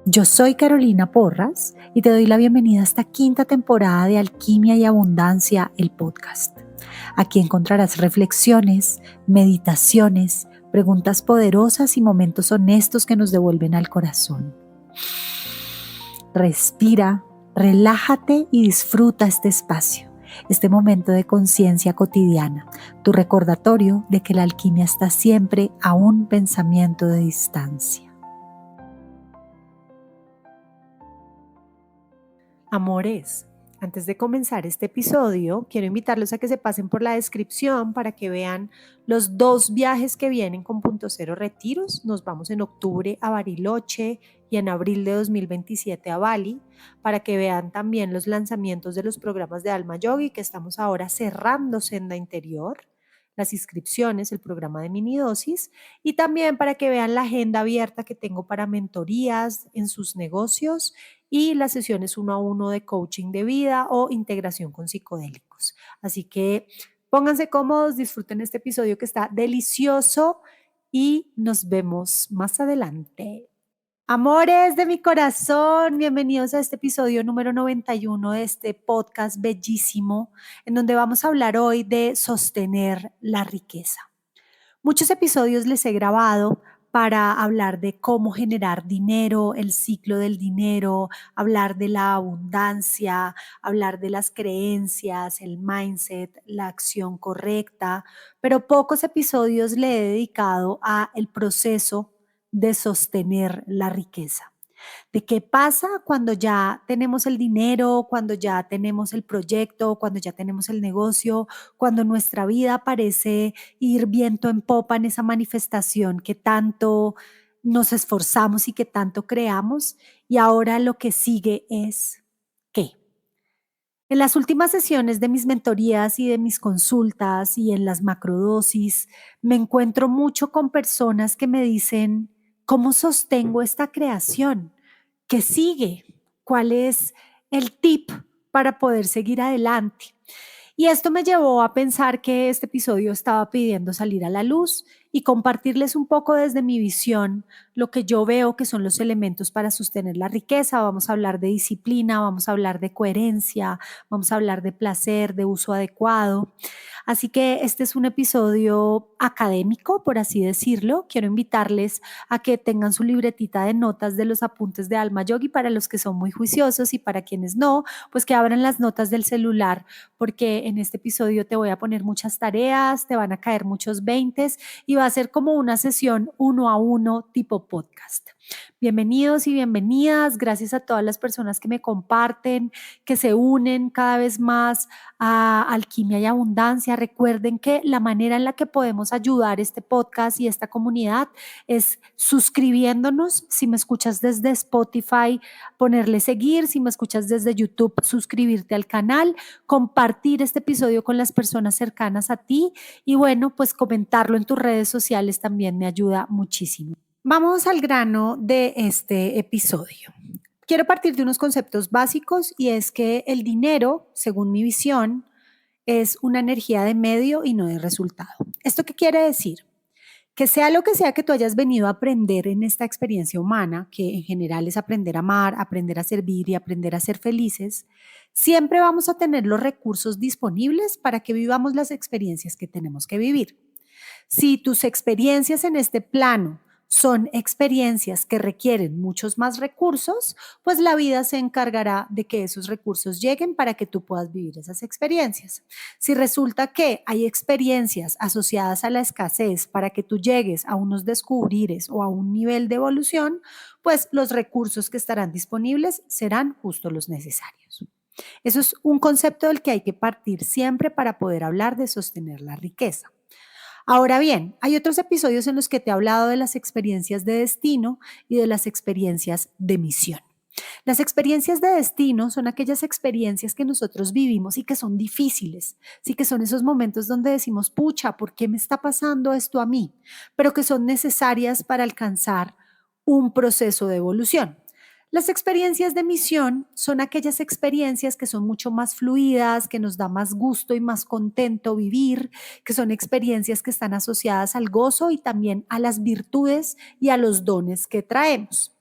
Yo soy Carolina Porras y te doy la bienvenida a esta quinta temporada de Alquimia y Abundancia, el podcast. Aquí encontrarás reflexiones, meditaciones, preguntas poderosas y momentos honestos que nos devuelven al corazón. Respira, relájate y disfruta este espacio, este momento de conciencia cotidiana, tu recordatorio de que la alquimia está siempre a un pensamiento de distancia. Amores, antes de comenzar este episodio, quiero invitarlos a que se pasen por la descripción para que vean los dos viajes que vienen con Punto Cero Retiros. Nos vamos en octubre a Bariloche y en abril de 2027 a Bali, para que vean también los lanzamientos de los programas de Alma Yogi que estamos ahora cerrando Senda Interior, las inscripciones, el programa de mini dosis, y también para que vean la agenda abierta que tengo para mentorías en sus negocios y las sesiones 1 a 1 de coaching de vida o integración con psicodélicos. Así que pónganse cómodos, disfruten este episodio que está delicioso y nos vemos más adelante. Amores de mi corazón, bienvenidos a este episodio número 91 de este podcast bellísimo, en donde vamos a hablar hoy de sostener la riqueza. Muchos episodios les he grabado para hablar de cómo generar dinero, el ciclo del dinero, hablar de la abundancia, hablar de las creencias, el mindset, la acción correcta, pero pocos episodios le he dedicado a el proceso de sostener la riqueza, de qué pasa cuando ya tenemos el dinero, cuando ya tenemos el proyecto, cuando ya tenemos el negocio, cuando nuestra vida parece ir viento en popa en esa manifestación que tanto nos esforzamos y que tanto creamos, y ahora lo que sigue es ¿qué? En las últimas sesiones de mis mentorías y de mis consultas y en las macrodosis, me encuentro mucho con personas que me dicen, ¿cómo sostengo esta creación? ¿Qué sigue? ¿Cuál es el tip para poder seguir adelante? Y esto me llevó a pensar que este episodio estaba pidiendo salir a la luz y compartirles un poco desde mi visión lo que yo veo que son los elementos para sostener la riqueza. Vamos a hablar de disciplina, vamos a hablar de coherencia, vamos a hablar de placer, de uso adecuado. Así que este es un episodio académico, por así decirlo. Quiero invitarles a que tengan su libretita de notas de los apuntes de Alma Yogi para los que son muy juiciosos, y para quienes no, pues que abran las notas del celular, porque en este episodio te voy a poner muchas tareas, te van a caer muchos veintes y va a ser como una sesión 1 a 1 tipo podcast. Bienvenidos y bienvenidas. Gracias a todas las personas que me comparten, que se unen cada vez más a Alquimia y Abundancia. Recuerden que la manera en la que podemos ayudar este podcast y esta comunidad es suscribiéndonos. Si me escuchas desde Spotify, ponerle seguir. Si me escuchas desde YouTube, suscribirte al canal, compartir este episodio con las personas cercanas a ti y bueno, pues comentarlo en tus redes sociales también me ayuda muchísimo. Vamos al grano de este episodio. Quiero partir de unos conceptos básicos, y es que el dinero, según mi visión, es una energía de medio y no de resultado. ¿Esto qué quiere decir? Que sea lo que sea que tú hayas venido a aprender en esta experiencia humana, que en general es aprender a amar, aprender a servir y aprender a ser felices, siempre vamos a tener los recursos disponibles para que vivamos las experiencias que tenemos que vivir. Si tus experiencias en este plano son experiencias que requieren muchos más recursos, pues la vida se encargará de que esos recursos lleguen para que tú puedas vivir esas experiencias. Si resulta que hay experiencias asociadas a la escasez para que tú llegues a unos descubrires o a un nivel de evolución, pues los recursos que estarán disponibles serán justo los necesarios. Eso es un concepto del que hay que partir siempre para poder hablar de sostener la riqueza. Ahora bien, hay otros episodios en los que te he hablado de las experiencias de destino y de las experiencias de misión. Las experiencias de destino son aquellas experiencias que nosotros vivimos y que son difíciles, sí, que son esos momentos donde decimos, pucha, ¿por qué me está pasando esto a mí? Pero que son necesarias para alcanzar un proceso de evolución. Las experiencias de misión son aquellas experiencias que son mucho más fluidas, que nos da más gusto y más contento vivir, que son experiencias que están asociadas al gozo y también a las virtudes y a los dones que traemos.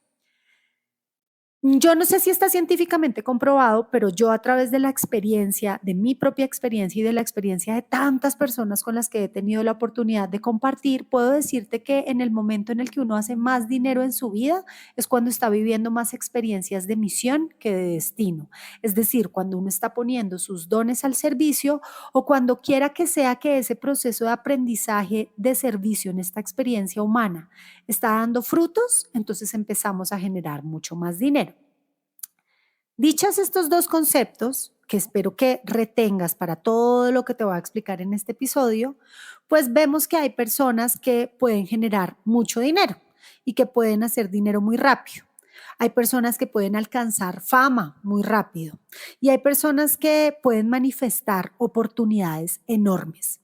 Yo no sé si está científicamente comprobado, pero yo a través de la experiencia, de mi propia experiencia y de la experiencia de tantas personas con las que he tenido la oportunidad de compartir, puedo decirte que en el momento en el que uno hace más dinero en su vida es cuando está viviendo más experiencias de misión que de destino. Es decir, cuando uno está poniendo sus dones al servicio o cuando quiera que sea que ese proceso de aprendizaje de servicio en esta experiencia humana está dando frutos, entonces empezamos a generar mucho más dinero. Dichas estos dos conceptos, que espero que retengas para todo lo que te voy a explicar en este episodio, pues vemos que hay personas que pueden generar mucho dinero y que pueden hacer dinero muy rápido. Hay personas que pueden alcanzar fama muy rápido y hay personas que pueden manifestar oportunidades enormes.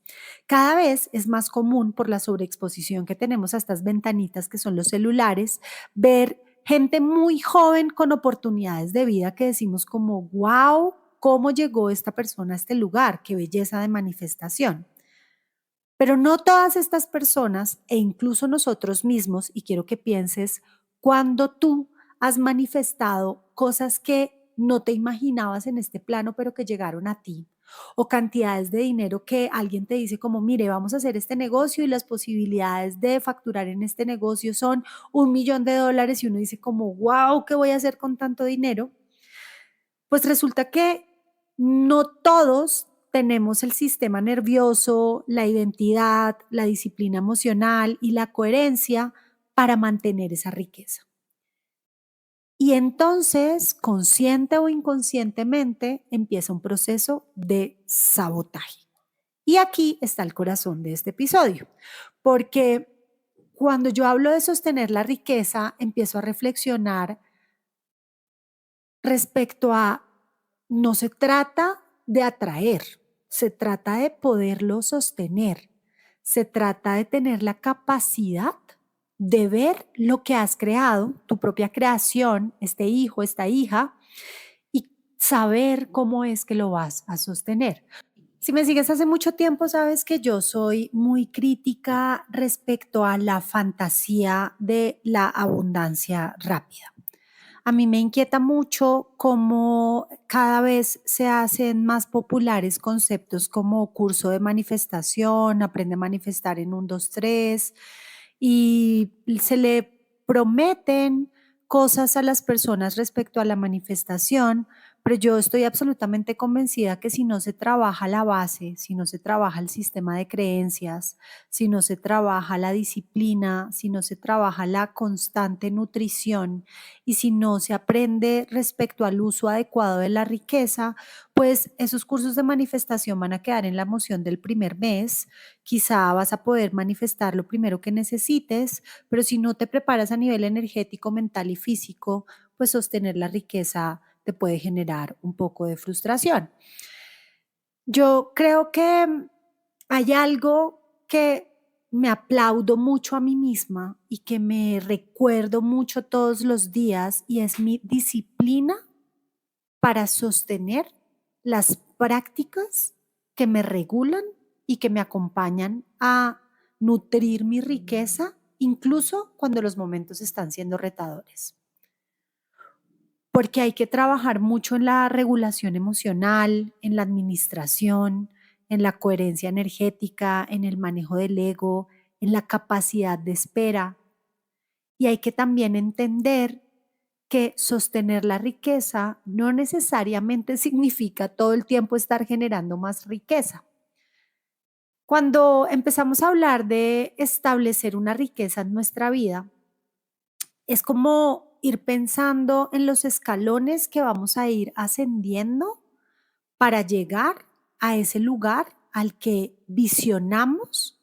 Cada vez es más común por la sobreexposición que tenemos a estas ventanitas que son los celulares, ver gente muy joven con oportunidades de vida que decimos como, wow, ¿cómo llegó esta persona a este lugar? Qué belleza de manifestación. Pero no todas estas personas e incluso nosotros mismos, y quiero que pienses, cuando tú has manifestado cosas que no te imaginabas en este plano, pero que llegaron a ti, o cantidades de dinero que alguien te dice como, mire, vamos a hacer este negocio y las posibilidades de facturar en este negocio son $1.000.000 y uno dice como, wow, ¿qué voy a hacer con tanto dinero? Pues resulta que no todos tenemos el sistema nervioso, la identidad, la disciplina emocional y la coherencia para mantener esa riqueza. Y entonces, consciente o inconscientemente, empieza un proceso de sabotaje. Y aquí está el corazón de este episodio, porque cuando yo hablo de sostener la riqueza, empiezo a reflexionar respecto a, no se trata de atraer, se trata de poderlo sostener, se trata de tener la capacidad de ver lo que has creado, tu propia creación, este hijo, esta hija, y saber cómo es que lo vas a sostener. Si me sigues hace mucho tiempo, sabes que yo soy muy crítica respecto a la fantasía de la abundancia rápida. A mí me inquieta mucho cómo cada vez se hacen más populares conceptos como curso de manifestación, aprende a manifestar en 1, 2, 3, y se le prometen cosas a las personas respecto a la manifestación, pero yo estoy absolutamente convencida que si no se trabaja la base, si no se trabaja el sistema de creencias, si no se trabaja la disciplina, si no se trabaja la constante nutrición y si no se aprende respecto al uso adecuado de la riqueza, pues esos cursos de manifestación van a quedar en la emoción del primer mes. Quizá vas a poder manifestar lo primero que necesites, pero si no te preparas a nivel energético, mental y físico, pues sostener la riqueza te puede generar un poco de frustración. Yo creo que hay algo que me aplaudo mucho a mí misma y que me recuerdo mucho todos los días y es mi disciplina para sostener las prácticas que me regulan y que me acompañan a nutrir mi riqueza, incluso cuando los momentos están siendo retadores. Porque hay que trabajar mucho en la regulación emocional, en la administración, en la coherencia energética, en el manejo del ego, en la capacidad de espera. Y hay que también entender que sostener la riqueza no necesariamente significa todo el tiempo estar generando más riqueza. Cuando empezamos a hablar de establecer una riqueza en nuestra vida, es como ir pensando en los escalones que vamos a ir ascendiendo para llegar a ese lugar al que visionamos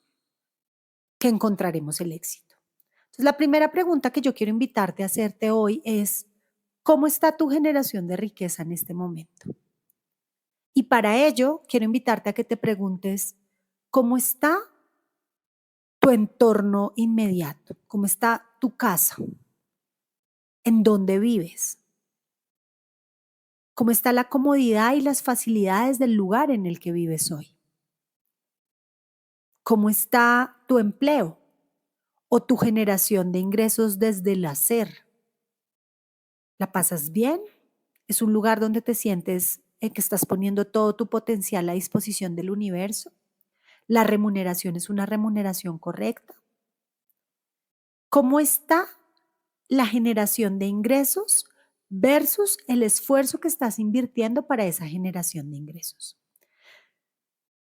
que encontraremos el éxito. Entonces, la primera pregunta que yo quiero invitarte a hacerte hoy es, ¿cómo está tu generación de riqueza en este momento? Y para ello, quiero invitarte a que te preguntes, ¿cómo está tu entorno inmediato? ¿Cómo está tu casa? ¿En dónde vives? ¿Cómo está la comodidad y las facilidades del lugar en el que vives hoy? ¿Cómo está tu empleo o tu generación de ingresos desde el hacer? ¿La pasas bien? ¿Es un lugar donde te sientes que estás poniendo todo tu potencial a disposición del universo? ¿La remuneración es una remuneración correcta? ¿Cómo está la generación de ingresos versus el esfuerzo que estás invirtiendo para esa generación de ingresos?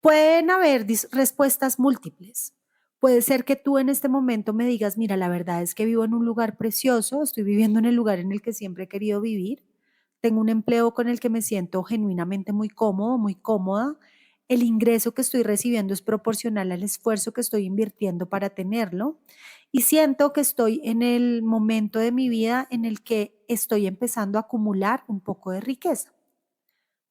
Pueden haber respuestas múltiples. Puede ser que tú en este momento me digas, mira, la verdad es que vivo en un lugar precioso, estoy viviendo en el lugar en el que siempre he querido vivir, tengo un empleo con el que me siento genuinamente muy cómodo, muy cómoda, el ingreso que estoy recibiendo es proporcional al esfuerzo que estoy invirtiendo para tenerlo y siento que estoy en el momento de mi vida en el que estoy empezando a acumular un poco de riqueza.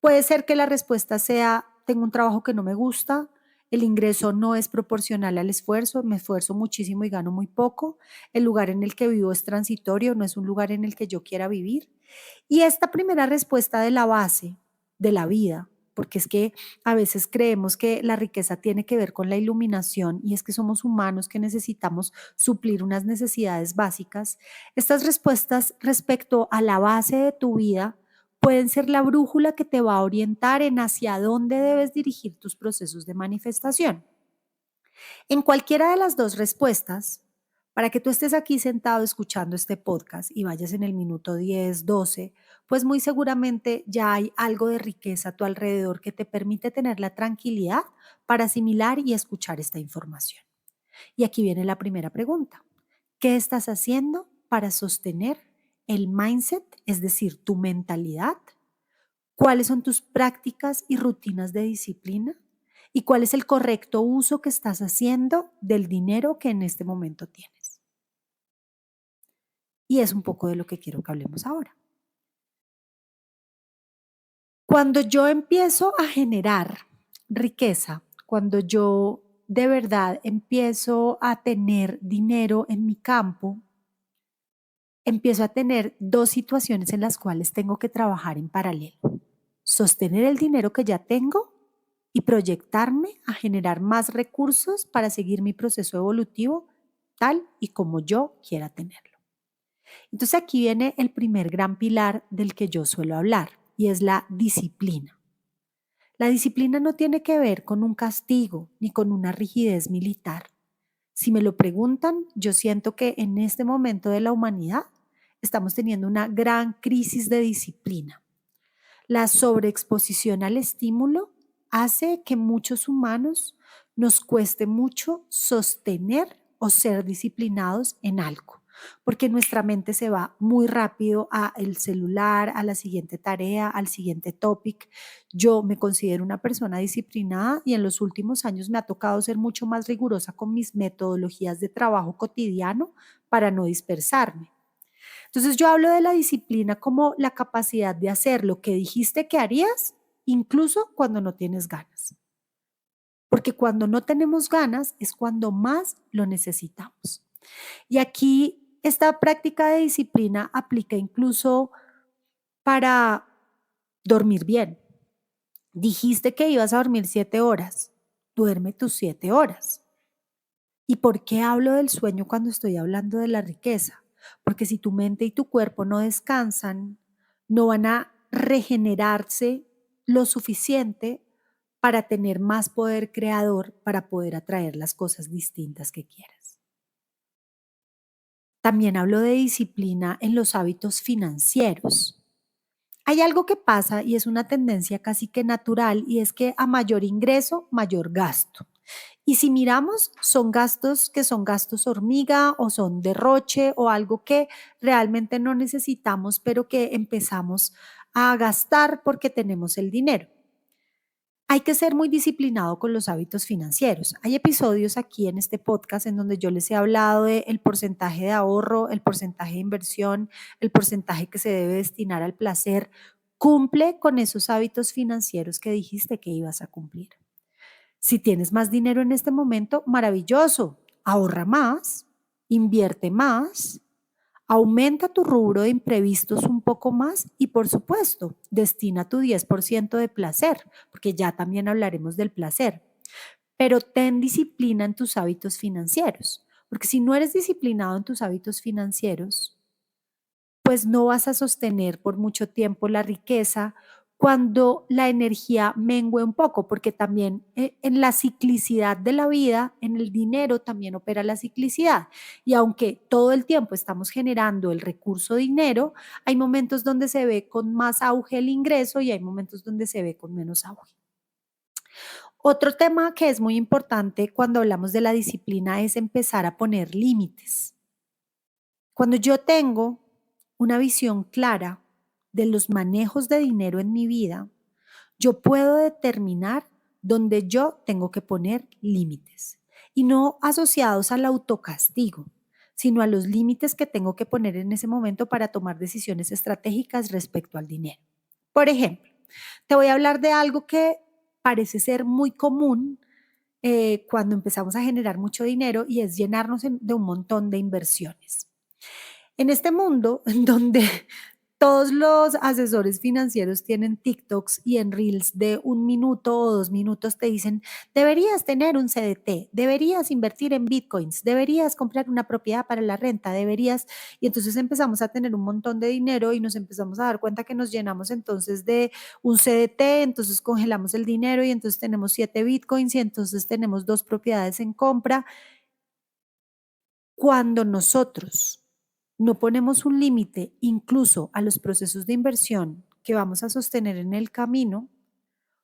Puede ser que la respuesta sea, tengo un trabajo que no me gusta, el ingreso no es proporcional al esfuerzo, me esfuerzo muchísimo y gano muy poco, el lugar en el que vivo es transitorio, no es un lugar en el que yo quiera vivir. Y esta primera respuesta de la base de la vida, porque es que a veces creemos que la riqueza tiene que ver con la iluminación y es que somos humanos que necesitamos suplir unas necesidades básicas, estas respuestas respecto a la base de tu vida pueden ser la brújula que te va a orientar en hacia dónde debes dirigir tus procesos de manifestación. En cualquiera de las dos respuestas, para que tú estés aquí sentado escuchando este podcast y vayas en el minuto 10, 12, pues muy seguramente ya hay algo de riqueza a tu alrededor que te permite tener la tranquilidad para asimilar y escuchar esta información. Y aquí viene la primera pregunta. ¿Qué estás haciendo para sostener el mindset, es decir, tu mentalidad? ¿Cuáles son tus prácticas y rutinas de disciplina? ¿Y cuál es el correcto uso que estás haciendo del dinero que en este momento tienes? Y es un poco de lo que quiero que hablemos ahora. Cuando yo empiezo a generar riqueza, cuando yo de verdad empiezo a tener dinero en mi campo, empiezo a tener dos situaciones en las cuales tengo que trabajar en paralelo. Sostener el dinero que ya tengo y proyectarme a generar más recursos para seguir mi proceso evolutivo tal y como yo quiera tenerlo. Entonces aquí viene el primer gran pilar del que yo suelo hablar y es la disciplina. La disciplina no tiene que ver con un castigo ni con una rigidez militar. Si me lo preguntan, yo siento que en este momento de la humanidad estamos teniendo una gran crisis de disciplina. La sobreexposición al estímulo hace que muchos humanos nos cueste mucho sostener o ser disciplinados en algo, porque nuestra mente se va muy rápido a el celular, a la siguiente tarea, al siguiente topic. Yo me considero una persona disciplinada y en los últimos años me ha tocado ser mucho más rigurosa con mis metodologías de trabajo cotidiano para no dispersarme. Entonces yo hablo de la disciplina como la capacidad de hacer lo que dijiste que harías, incluso cuando no tienes ganas. Porque cuando no tenemos ganas es cuando más lo necesitamos. Y aquí esta práctica de disciplina aplica incluso para dormir bien. Dijiste que ibas a dormir 7 horas. Duerme tus 7 horas. ¿Y por qué hablo del sueño cuando estoy hablando de la riqueza? Porque si tu mente y tu cuerpo no descansan, no van a regenerarse lo suficiente para tener más poder creador para poder atraer las cosas distintas que quieras. También hablo de disciplina en los hábitos financieros. Hay algo que pasa y es una tendencia casi que natural y es que a mayor ingreso, mayor gasto. Y si miramos, son gastos que son gastos hormiga o son derroche o algo que realmente no necesitamos, pero que empezamos a gastar porque tenemos el dinero. Hay que ser muy disciplinado con los hábitos financieros. Hay episodios aquí en este podcast en donde yo les he hablado del porcentaje de ahorro, el porcentaje de inversión, el porcentaje que se debe destinar al placer. Cumple con esos hábitos financieros que dijiste que ibas a cumplir. Si tienes más dinero en este momento, maravilloso. Ahorra más, invierte más, aumenta tu rubro de imprevistos un poco más y por supuesto, destina tu 10% de placer, porque ya también hablaremos del placer. Pero ten disciplina en tus hábitos financieros, porque si no eres disciplinado en tus hábitos financieros, pues no vas a sostener por mucho tiempo la riqueza cuando la energía mengue un poco, porque también en la ciclicidad de la vida, en el dinero también opera la ciclicidad. Y aunque todo el tiempo estamos generando el recurso dinero, hay momentos donde se ve con más auge el ingreso y hay momentos donde se ve con menos auge. Otro tema que es muy importante cuando hablamos de la disciplina es empezar a poner límites. Cuando yo tengo una visión clara de los manejos de dinero en mi vida, yo puedo determinar dónde yo tengo que poner límites y no asociados al autocastigo, sino a los límites que tengo que poner en ese momento para tomar decisiones estratégicas respecto al dinero. Por ejemplo, te voy a hablar de algo que parece ser muy común cuando empezamos a generar mucho dinero y es llenarnos de un montón de inversiones. En este mundo en donde todos los asesores financieros tienen TikToks y en Reels de 1 minuto o 2 minutos te dicen, deberías tener un CDT, deberías invertir en Bitcoins, deberías comprar una propiedad para la renta, deberías, y entonces empezamos a tener un montón de dinero y nos empezamos a dar cuenta que nos llenamos entonces de un CDT, entonces congelamos el dinero y entonces tenemos 7 Bitcoins y entonces tenemos 2 propiedades en compra. Cuando nosotros no ponemos un límite incluso a los procesos de inversión que vamos a sostener en el camino,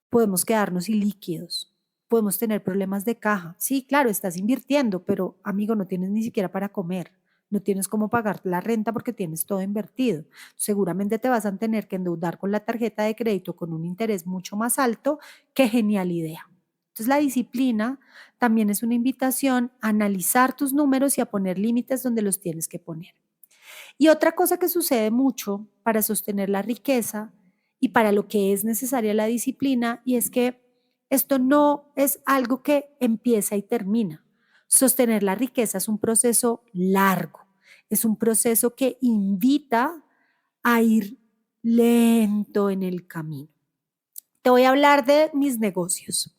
podemos quedarnos ilíquidos, podemos tener problemas de caja. Sí, claro, estás invirtiendo, pero amigo, no tienes ni siquiera para comer, no tienes cómo pagar la renta porque tienes todo invertido. Seguramente te vas a tener que endeudar con la tarjeta de crédito con un interés mucho más alto. Qué genial idea. Entonces, la disciplina también es una invitación a analizar tus números y a poner límites donde los tienes que poner. Y otra cosa que sucede mucho para sostener la riqueza y para lo que es necesaria la disciplina, y es que esto no es algo que empieza y termina. Sostener la riqueza es un proceso largo, es un proceso que invita a ir lento en el camino. Te voy a hablar de mis negocios.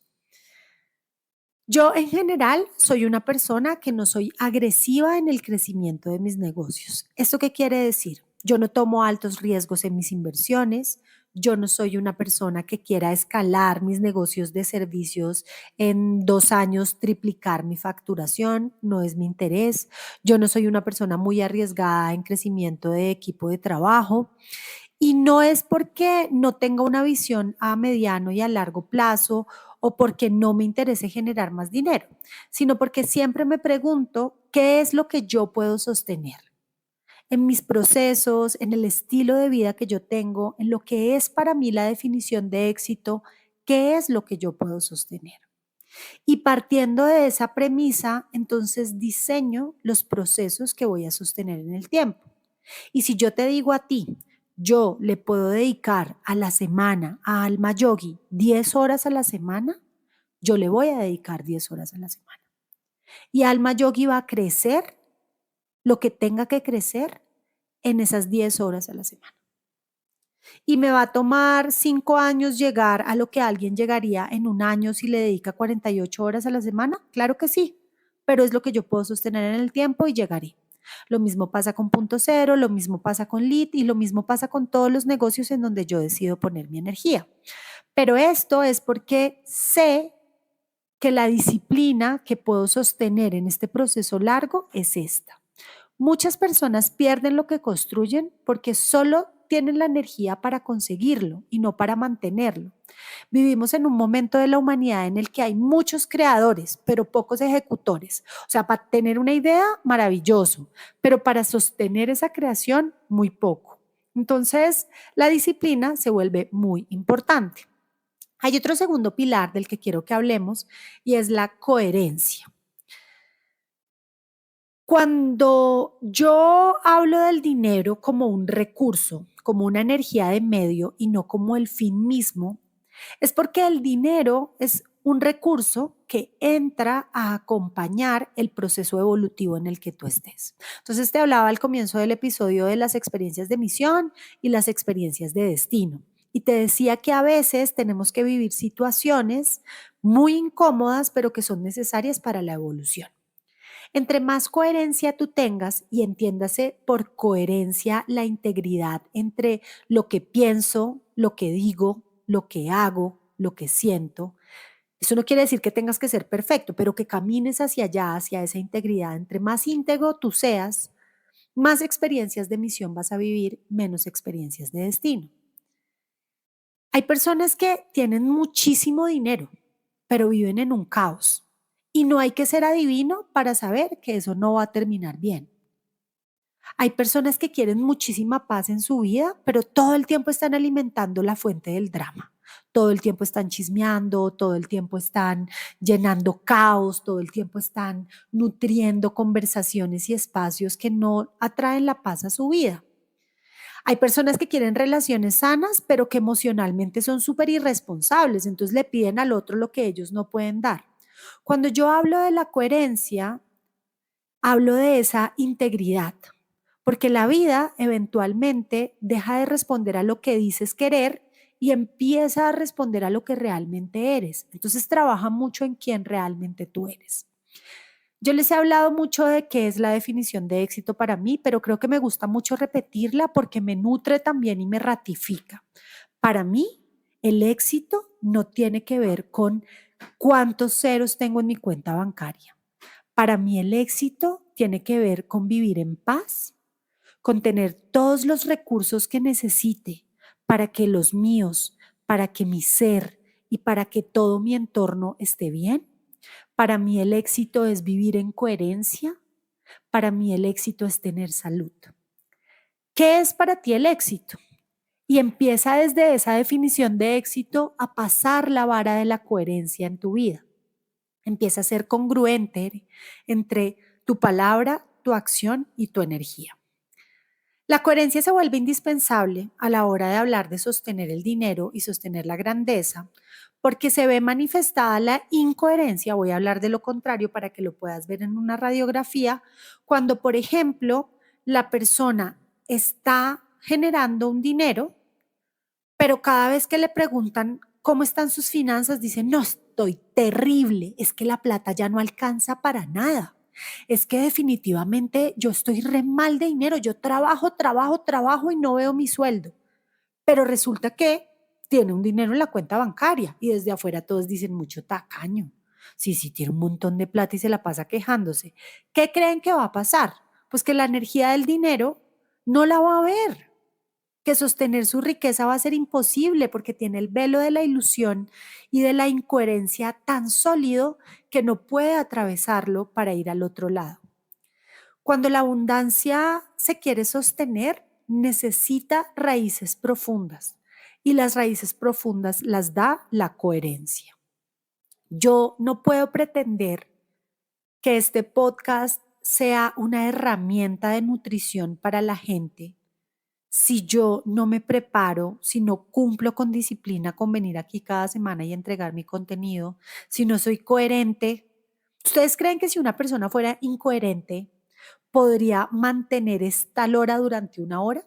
Yo en general soy una persona que no soy agresiva en el crecimiento de mis negocios. ¿Esto qué quiere decir? Yo no tomo altos riesgos en mis inversiones. Yo no soy una persona que quiera escalar mis negocios de servicios en 2 años, triplicar mi facturación. No es mi interés. Yo no soy una persona muy arriesgada en crecimiento de equipo de trabajo. Y no es porque no tenga una visión a mediano y a largo plazo o porque no me interese generar más dinero, sino porque siempre me pregunto qué es lo que yo puedo sostener en mis procesos, en el estilo de vida que yo tengo, en lo que es para mí la definición de éxito, qué es lo que yo puedo sostener. Y partiendo de esa premisa, entonces diseño los procesos que voy a sostener en el tiempo. Y si yo te digo a ti, yo le puedo dedicar a la semana a Alma Yogi 10 horas a la semana, yo le voy a dedicar 10 horas a la semana. Y Alma Yogi va a crecer lo que tenga que crecer en esas 10 horas a la semana. Y me va a tomar 5 años llegar a lo que alguien llegaría en un año si le dedica 48 horas a la semana. Claro que sí, pero es lo que yo puedo sostener en el tiempo y llegaré. Lo mismo pasa con Punto Cero, lo mismo pasa con Lead y lo mismo pasa con todos los negocios en donde yo decido poner mi energía. Pero esto es porque sé que la disciplina que puedo sostener en este proceso largo es esta. Muchas personas pierden lo que construyen porque solo tienen la energía para conseguirlo y no para mantenerlo. Vivimos en un momento de la humanidad en el que hay muchos creadores, pero pocos ejecutores. O sea, para tener una idea, maravilloso, pero para sostener esa creación, muy poco. Entonces, la disciplina se vuelve muy importante. Hay otro segundo pilar del que quiero que hablemos y es la coherencia. Cuando yo hablo del dinero como un recurso, como una energía de medio y no como el fin mismo, es porque el dinero es un recurso que entra a acompañar el proceso evolutivo en el que tú estés. Entonces te hablaba al comienzo del episodio de las experiencias de misión y las experiencias de destino. Y te decía que a veces tenemos que vivir situaciones muy incómodas, pero que son necesarias para la evolución. Entre más coherencia tú tengas, y entiéndase por coherencia la integridad entre lo que pienso, lo que digo, lo que hago, lo que siento. Eso no quiere decir que tengas que ser perfecto, pero que camines hacia allá, hacia esa integridad. Entre más íntegro tú seas, más experiencias de misión vas a vivir, menos experiencias de destino. Hay personas que tienen muchísimo dinero, pero viven en un caos. Y no hay que ser adivino para saber que eso no va a terminar bien. Hay personas que quieren muchísima paz en su vida, pero todo el tiempo están alimentando la fuente del drama. Todo el tiempo están chismeando, todo el tiempo están llenando caos, todo el tiempo están nutriendo conversaciones y espacios que no atraen la paz a su vida. Hay personas que quieren relaciones sanas, pero que emocionalmente son súper irresponsables, entonces le piden al otro lo que ellos no pueden dar. Cuando yo hablo de la coherencia, hablo de esa integridad, porque la vida eventualmente deja de responder a lo que dices querer y empieza a responder a lo que realmente eres. Entonces trabaja mucho en quién realmente tú eres. Yo les he hablado mucho de qué es la definición de éxito para mí, pero creo que me gusta mucho repetirla porque me nutre también y me ratifica. Para mí, el éxito no tiene que ver con cuántos ceros tengo en mi cuenta bancaria. Para mí, el éxito tiene que ver con vivir en paz, con tener todos los recursos que necesite para que los míos, para que mi ser y para que todo mi entorno esté bien. Para mí el éxito es vivir en coherencia. Para mí el éxito es tener salud. ¿Qué es para ti el éxito? Y empieza desde esa definición de éxito a pasar la vara de la coherencia en tu vida. Empieza a ser congruente entre tu palabra, tu acción y tu energía. La coherencia se vuelve indispensable a la hora de hablar de sostener el dinero y sostener la grandeza, porque se ve manifestada la incoherencia, voy a hablar de lo contrario para que lo puedas ver en una radiografía, cuando, por ejemplo, la persona está generando un dinero, pero cada vez que le preguntan cómo están sus finanzas, dice, no, estoy terrible, es que la plata ya no alcanza para nada. Es que definitivamente yo estoy re mal de dinero, yo trabajo y no veo mi sueldo. Pero resulta que tiene un dinero en la cuenta bancaria y desde afuera todos dicen mucho tacaño. Sí, sí, tiene un montón de plata y se la pasa quejándose. ¿Qué creen que va a pasar? Pues que la energía del dinero no la va a ver, que sostener su riqueza va a ser imposible porque tiene el velo de la ilusión y de la incoherencia tan sólido que no puede atravesarlo para ir al otro lado. Cuando la abundancia se quiere sostener, necesita raíces profundas y las raíces profundas las da la coherencia. Yo no puedo pretender que este podcast sea una herramienta de nutrición para la gente si yo no me preparo, si no cumplo con disciplina con venir aquí cada semana y entregar mi contenido, si no soy coherente. ¿Ustedes creen que si una persona fuera incoherente, podría mantener esta hora durante una hora?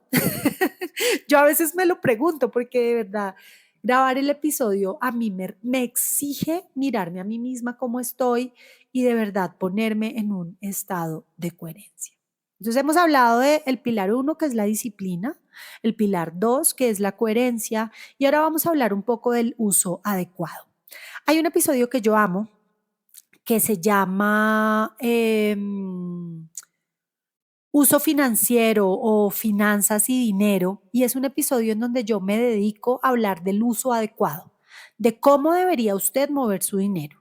Yo a veces me lo pregunto porque de verdad grabar el episodio a mí me exige mirarme a mí misma cómo estoy y de verdad ponerme en un estado de coherencia. Entonces hemos hablado del pilar 1, que es la disciplina, el pilar 2, que es la coherencia, y ahora vamos a hablar un poco del uso adecuado. Hay un episodio que yo amo que se llama Uso financiero o finanzas y dinero, y es un episodio en donde yo me dedico a hablar del uso adecuado, de cómo debería usted mover su dinero.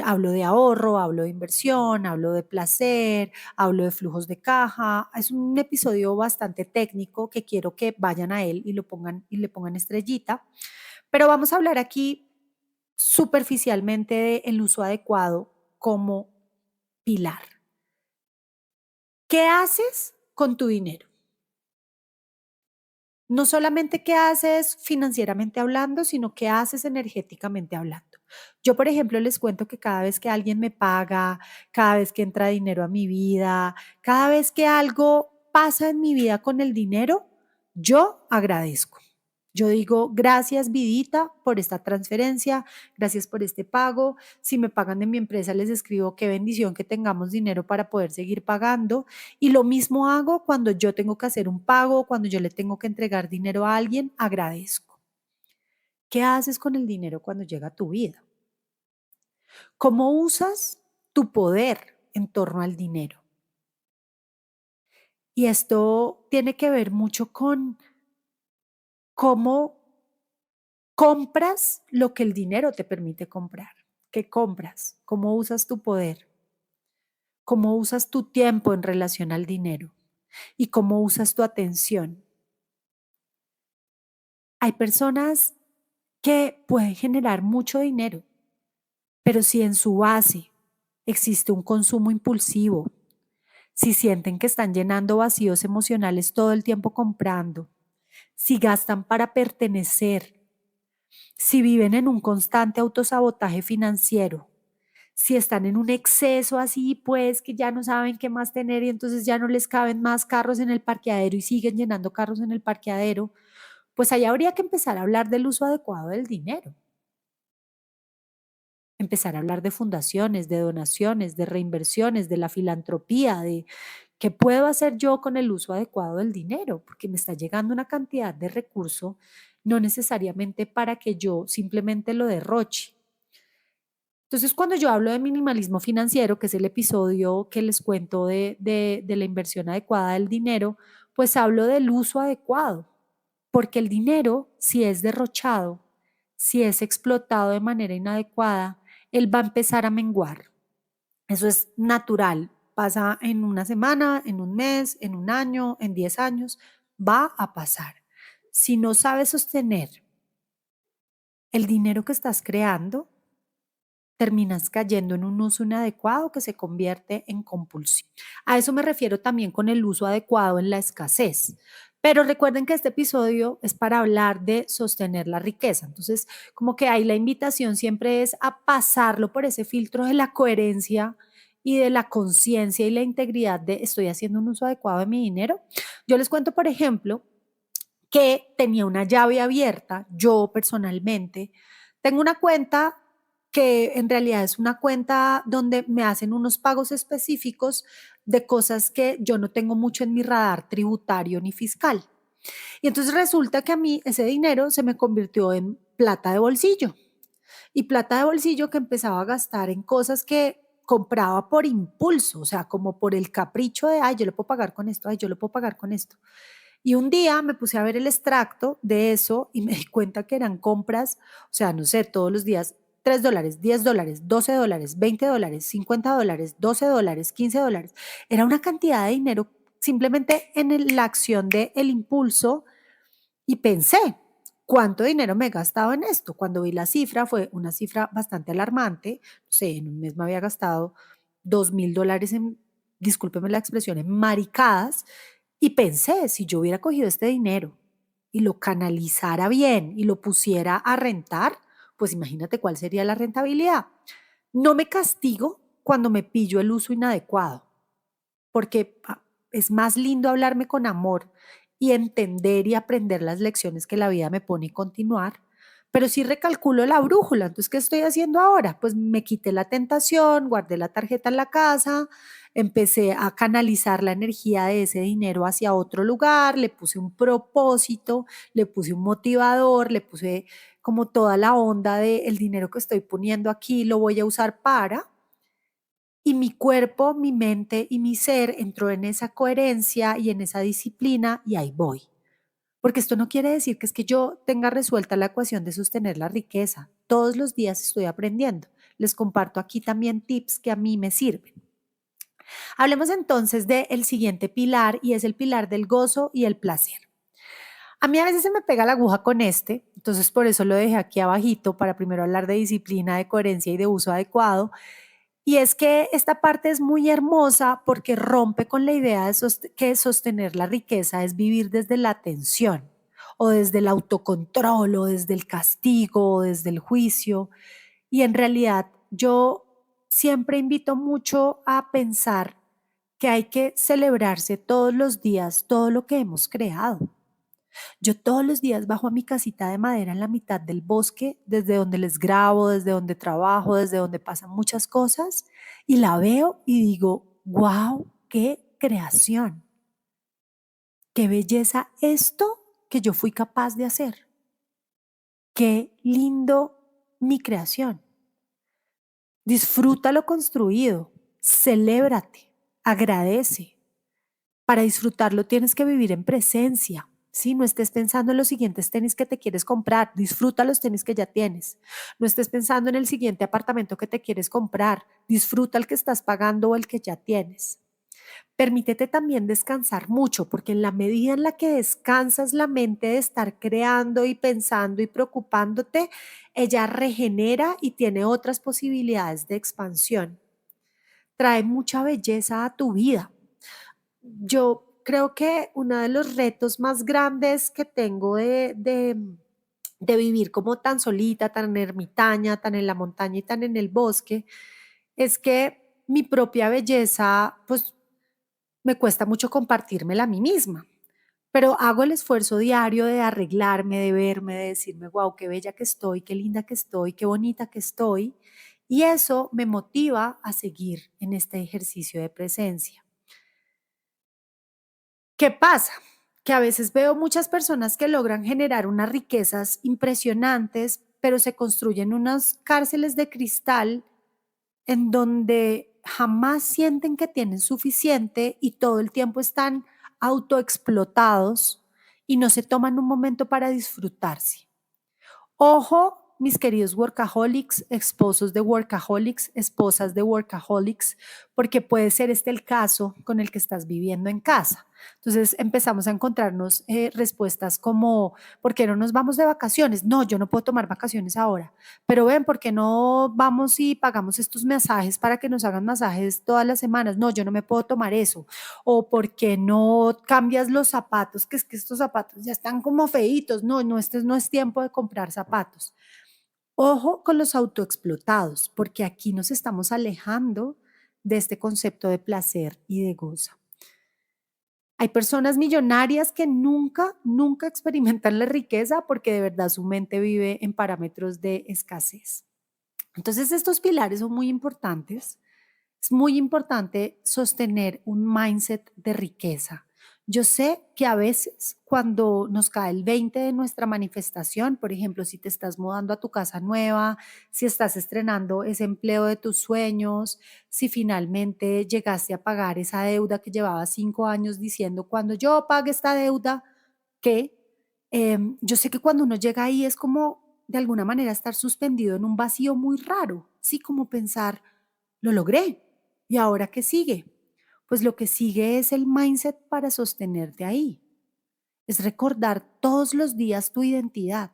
Hablo de ahorro, hablo de inversión, hablo de placer, hablo de flujos de caja. Es un episodio bastante técnico que quiero que vayan a él y lo pongan y le pongan estrellita. Pero vamos a hablar aquí superficialmente del uso adecuado como pilar. ¿Qué haces con tu dinero? No solamente qué haces financieramente hablando, sino qué haces energéticamente hablando. Yo, por ejemplo, les cuento que cada vez que alguien me paga, cada vez que entra dinero a mi vida, cada vez que algo pasa en mi vida con el dinero, yo agradezco. Yo digo, gracias Vidita por esta transferencia, gracias por este pago. Si me pagan de mi empresa, les escribo qué bendición que tengamos dinero para poder seguir pagando. Y lo mismo hago cuando yo tengo que hacer un pago, cuando yo le tengo que entregar dinero a alguien, agradezco. ¿Qué haces con el dinero cuando llega a tu vida? ¿Cómo usas tu poder en torno al dinero? Y esto tiene que ver mucho con cómo compras lo que el dinero te permite comprar. ¿Qué compras? ¿Cómo usas tu poder? ¿Cómo usas tu tiempo en relación al dinero? ¿Y cómo usas tu atención? Hay personas que pueden generar mucho dinero, pero si en su base existe un consumo impulsivo, si sienten que están llenando vacíos emocionales todo el tiempo comprando, si gastan para pertenecer, si viven en un constante autosabotaje financiero, si están en un exceso así, pues que ya no saben qué más tener y entonces ya no les caben más carros en el parqueadero y siguen llenando carros en el parqueadero, pues ahí habría que empezar a hablar del uso adecuado del dinero. Empezar a hablar de fundaciones, de donaciones, de reinversiones, de la filantropía, de qué puedo hacer yo con el uso adecuado del dinero, porque me está llegando una cantidad de recurso, no necesariamente para que yo simplemente lo derroche. Entonces, cuando yo hablo de minimalismo financiero, que es el episodio que les cuento de la inversión adecuada del dinero, pues hablo del uso adecuado, porque el dinero, si es derrochado, si es explotado de manera inadecuada, él va a empezar a menguar. Eso es natural, pasa en una semana, en un mes, en un año, en 10 años, va a pasar. Si no sabes sostener el dinero que estás creando, terminas cayendo en un uso inadecuado que se convierte en compulsión. A eso me refiero también con el uso adecuado en la escasez. Pero recuerden que este episodio es para hablar de sostener la riqueza. Entonces, como que ahí la invitación siempre es a pasarlo por ese filtro de la coherencia y de la conciencia y la integridad de estoy haciendo un uso adecuado de mi dinero. Yo les cuento, por ejemplo, que tenía una llave abierta, yo personalmente, tengo una cuenta que en realidad es una cuenta donde me hacen unos pagos específicos de cosas que yo no tengo mucho en mi radar tributario ni fiscal. Y entonces resulta que a mí ese dinero se me convirtió en plata de bolsillo y plata de bolsillo que empezaba a gastar en cosas que compraba por impulso, o sea, como por el capricho de, ay, yo le puedo pagar con esto, ay, yo le puedo pagar con esto. Y un día me puse a ver el extracto de eso y me di cuenta que eran compras, o sea, no sé, todos los días, $3, $10, $12, $20, $50, $12, $15. Era una cantidad de dinero simplemente en la acción del impulso y pensé, ¿cuánto dinero me he gastado en esto? Cuando vi la cifra, fue una cifra bastante alarmante. No sé, en un mes me había gastado $2,000 en, discúlpeme la expresión, en maricadas. Y pensé, si yo hubiera cogido este dinero y lo canalizara bien y lo pusiera a rentar, pues imagínate cuál sería la rentabilidad. No me castigo cuando me pillo el uso inadecuado porque es más lindo hablarme con amor y entender y aprender las lecciones que la vida me pone y continuar, pero sí recalculo la brújula. Entonces, ¿qué estoy haciendo ahora? Pues me quité la tentación, guardé la tarjeta en la casa, empecé a canalizar la energía de ese dinero hacia otro lugar, le puse un propósito, le puse un motivador, le puse como toda la onda de el dinero que estoy poniendo aquí lo voy a usar para, y mi cuerpo, mi mente y mi ser entró en esa coherencia y en esa disciplina y ahí voy. Porque esto no quiere decir que es que yo tenga resuelta la ecuación de sostener la riqueza. Todos los días estoy aprendiendo. Les comparto aquí también tips que a mí me sirven. Hablemos entonces del siguiente pilar y es el pilar del gozo y el placer. A mí a veces se me pega la aguja con este, entonces por eso lo dejé aquí abajito para primero hablar de disciplina, de coherencia y de uso adecuado. Y es que esta parte es muy hermosa porque rompe con la idea de que sostener la riqueza es vivir desde la tensión o desde el autocontrol o desde el castigo o desde el juicio. Y en realidad yo siempre invito mucho a pensar que hay que celebrarse todos los días todo lo que hemos creado. Yo todos los días bajo a mi casita de madera en la mitad del bosque, desde donde les grabo, desde donde trabajo, desde donde pasan muchas cosas, y la veo y digo, wow, qué creación, qué belleza esto que yo fui capaz de hacer, qué lindo mi creación. Disfruta lo construido, celébrate, agradece. Para disfrutarlo tienes que vivir en presencia, ¿sí? No estés pensando en los siguientes tenis que te quieres comprar, disfruta los tenis que ya tienes. No estés pensando en el siguiente apartamento que te quieres comprar, disfruta el que estás pagando o el que ya tienes. Permítete también descansar mucho, porque en la medida en la que descansas la mente de estar creando y pensando y preocupándote, ella regenera y tiene otras posibilidades de expansión. Trae mucha belleza a tu vida. Yo creo que uno de los retos más grandes que tengo de vivir como tan solita, tan ermitaña, tan en la montaña y tan en el bosque, es que mi propia belleza, pues me cuesta mucho compartírmela a mí misma, pero hago el esfuerzo diario de arreglarme, de verme, de decirme, wow, qué bella que estoy, qué linda que estoy, qué bonita que estoy. Y eso me motiva a seguir en este ejercicio de presencia. ¿Qué pasa? Que a veces veo muchas personas que logran generar unas riquezas impresionantes, pero se construyen unas cárceles de cristal en donde jamás sienten que tienen suficiente y todo el tiempo están autoexplotados y no se toman un momento para disfrutarse. Ojo, mis queridos workaholics, esposos de workaholics, esposas de workaholics, porque puede ser este el caso con el que estás viviendo en casa. Entonces empezamos a encontrarnos respuestas como, ¿por qué no nos vamos de vacaciones? No, yo no puedo tomar vacaciones ahora, pero ven, ¿por qué no vamos y pagamos estos masajes para que nos hagan masajes todas las semanas? No, yo no me puedo tomar eso. O ¿por qué no cambias los zapatos? Que es que estos zapatos ya están como feitos. No, no, este no es tiempo de comprar zapatos. Ojo con los autoexplotados, porque aquí nos estamos alejando de este concepto de placer y de goza. Hay personas millonarias que nunca experimentan la riqueza porque de verdad su mente vive en parámetros de escasez. Entonces, estos pilares son muy importantes. Es muy importante sostener un mindset de riqueza. Yo sé que a veces cuando nos cae el 20 de nuestra manifestación, por ejemplo, si te estás mudando a tu casa nueva, si estás estrenando ese empleo de tus sueños, si finalmente llegaste a pagar esa deuda que llevabas 5 años diciendo, cuando yo pague esta deuda, que yo sé que cuando uno llega ahí es como de alguna manera estar suspendido en un vacío muy raro, sí, como pensar, lo logré. ¿Y ahora qué sigue? Pues lo que sigue es el mindset para sostenerte ahí. Es recordar todos los días tu identidad.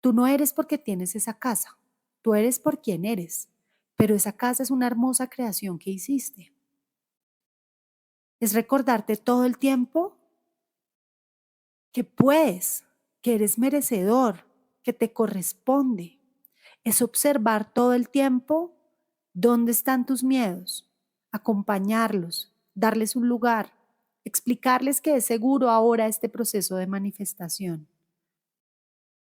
Tú no eres porque tienes esa casa, tú eres por quien eres, pero esa casa es una hermosa creación que hiciste. Es recordarte todo el tiempo que puedes, que eres merecedor, que te corresponde. Es observar todo el tiempo dónde están tus miedos, acompañarlos, darles un lugar, explicarles que es seguro ahora este proceso de manifestación.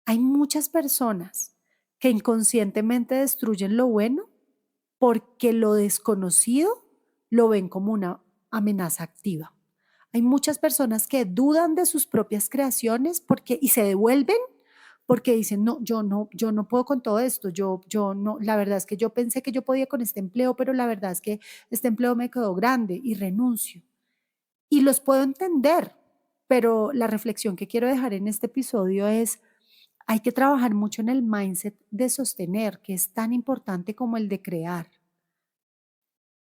Hay muchas personas que inconscientemente destruyen lo bueno porque lo desconocido lo ven como una amenaza activa. Hay muchas personas que dudan de sus propias creaciones porque y se devuelven porque dicen, no, yo no puedo con todo esto, yo no, la verdad es que yo pensé que yo podía con este empleo, pero la verdad es que este empleo me quedó grande y renuncio. Y los puedo entender, pero la reflexión que quiero dejar en este episodio es, hay que trabajar mucho en el mindset de sostener, que es tan importante como el de crear.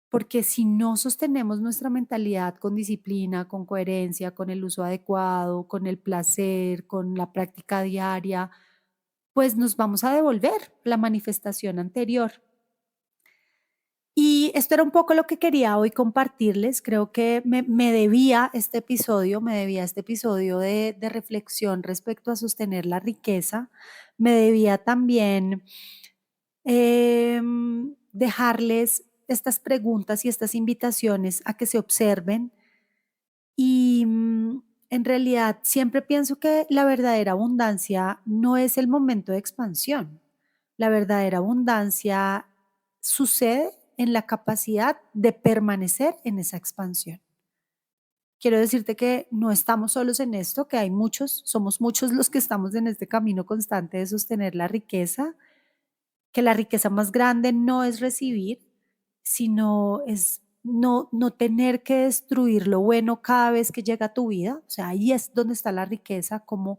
Porque si no sostenemos nuestra mentalidad con disciplina, con coherencia, con el uso adecuado, con el placer, con la práctica diaria, pues nos vamos a devolver la manifestación anterior. Y esto era un poco lo que quería hoy compartirles. Creo que me debía este episodio de reflexión respecto a sostener la riqueza. Me debía también dejarles estas preguntas y estas invitaciones a que se observen y En realidad, siempre pienso que la verdadera abundancia no es el momento de expansión. La verdadera abundancia sucede en la capacidad de permanecer en esa expansión. Quiero decirte que no estamos solos en esto, que hay muchos, somos muchos los que estamos en este camino constante de sostener la riqueza, que la riqueza más grande no es recibir, sino es no tener que destruir lo bueno cada vez que llega a tu vida. O sea, ahí es donde está la riqueza, cómo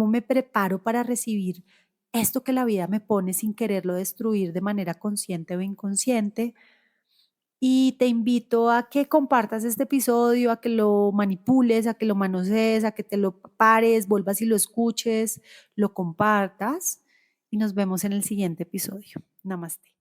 me preparo para recibir esto que la vida me pone sin quererlo destruir de manera consciente o inconsciente. Y te invito a que compartas este episodio, a que lo manipules, a que lo manosees, a que te lo pares, vuelvas y lo escuches, lo compartas y nos vemos en el siguiente episodio. Namaste.